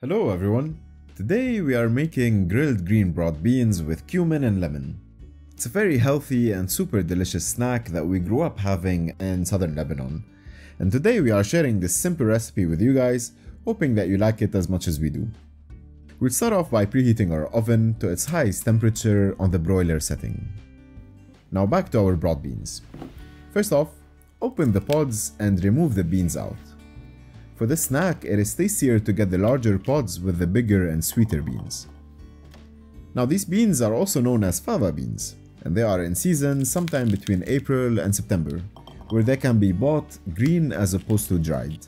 Hello everyone, today we are making grilled green broad beans with cumin and lemon. It's a very healthy and super delicious snack that we grew up having in southern Lebanon. And today we are sharing this simple recipe with you guys, hoping that you like it as much as we do. We'll start off by preheating our oven to its highest temperature on the broiler setting. Now back to our broad beans. First off, open the pods and remove the beans out. For this snack, it is tastier to get the larger pods with the bigger and sweeter beans. Now these beans are also known as fava beans, and they are in season sometime between April and September, where they can be bought green as opposed to dried.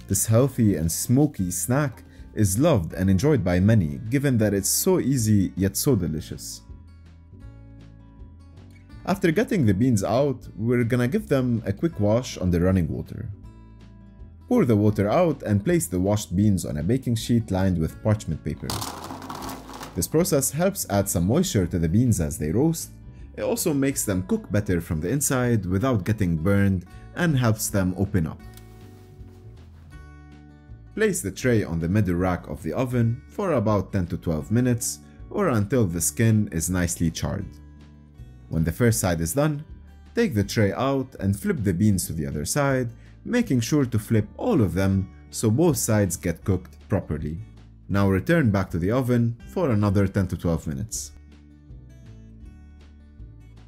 This healthy and smoky snack is loved and enjoyed by many, given that it's so easy yet so delicious. After getting the beans out, we're gonna give them a quick wash under running water. Pour the water out and place the washed beans on a baking sheet lined with parchment paper. This process helps add some moisture to the beans as they roast. It also makes them cook better from the inside without getting burned and helps them open up. Place the tray on the middle rack of the oven for about 10 to 12 minutes or until the skin is nicely charred. When the first side is done, take the tray out and flip the beans to the other side, making sure to flip all of them so both sides get cooked properly. Now return back to the oven for another 10 to 12 minutes.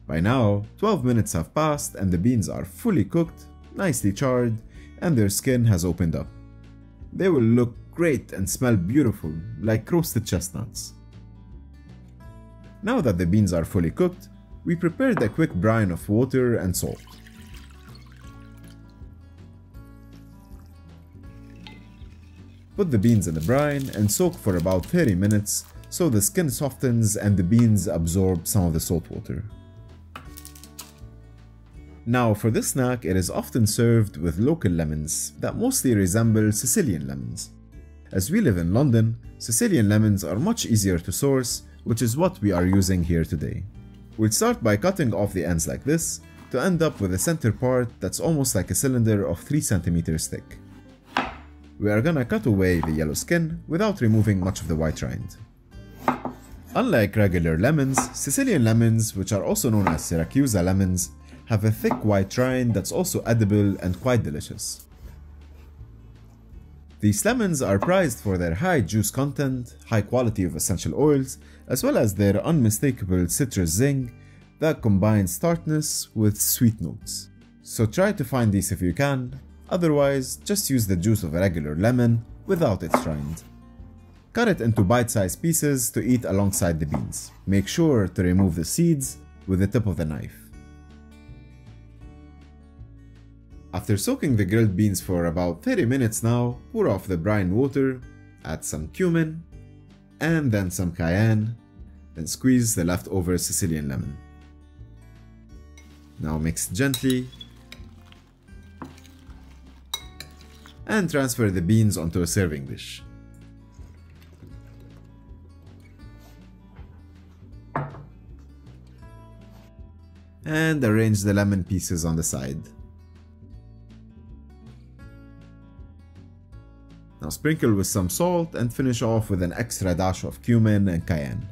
By now, 12 minutes have passed and the beans are fully cooked, nicely charred, and their skin has opened up. They will look great and smell beautiful, like roasted chestnuts. Now that the beans are fully cooked, we prepared a quick brine of water and salt. Put the beans in the brine and soak for about 30 minutes so the skin softens and the beans absorb some of the salt water. Now for this snack, it is often served with local lemons that mostly resemble Sicilian lemons. As we live in London, Sicilian lemons are much easier to source, which is what we are using here today. We'll start by cutting off the ends like this to end up with a center part that's almost like a cylinder of 3 cm thick. We are gonna cut away the yellow skin without removing much of the white rind. Unlike regular lemons, Sicilian lemons, which are also known as Siracusa lemons, have a thick white rind that's also edible and quite delicious. These lemons are prized for their high juice content, high quality of essential oils, as well as their unmistakable citrus zing that combines tartness with sweet notes. So try to find these if you can. Otherwise, just use the juice of a regular lemon without its rind. Cut it into bite-sized pieces to eat alongside the beans. Make sure to remove the seeds with the tip of the knife. After soaking the grilled beans for about 30 minutes now, pour off the brine water, add some cumin, and then some cayenne, then squeeze the leftover Sicilian lemon. Now mix gently and transfer the beans onto a serving dish. And arrange the lemon pieces on the side. Now sprinkle with some salt and finish off with an extra dash of cumin and cayenne.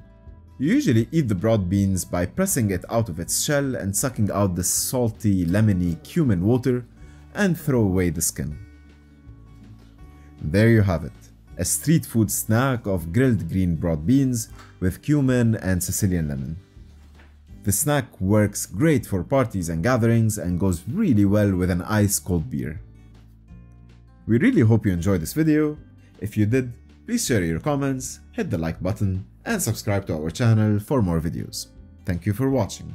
You usually eat the broad beans by pressing it out of its shell and sucking out the salty, lemony cumin water and throw away the skin. There you have it, a street food snack of grilled green broad beans with cumin and Sicilian lemon. The snack works great for parties and gatherings and goes really well with an ice-cold beer. We really hope you enjoyed this video. If you did, please share your comments, hit the like button, and subscribe to our channel for more videos. Thank you for watching.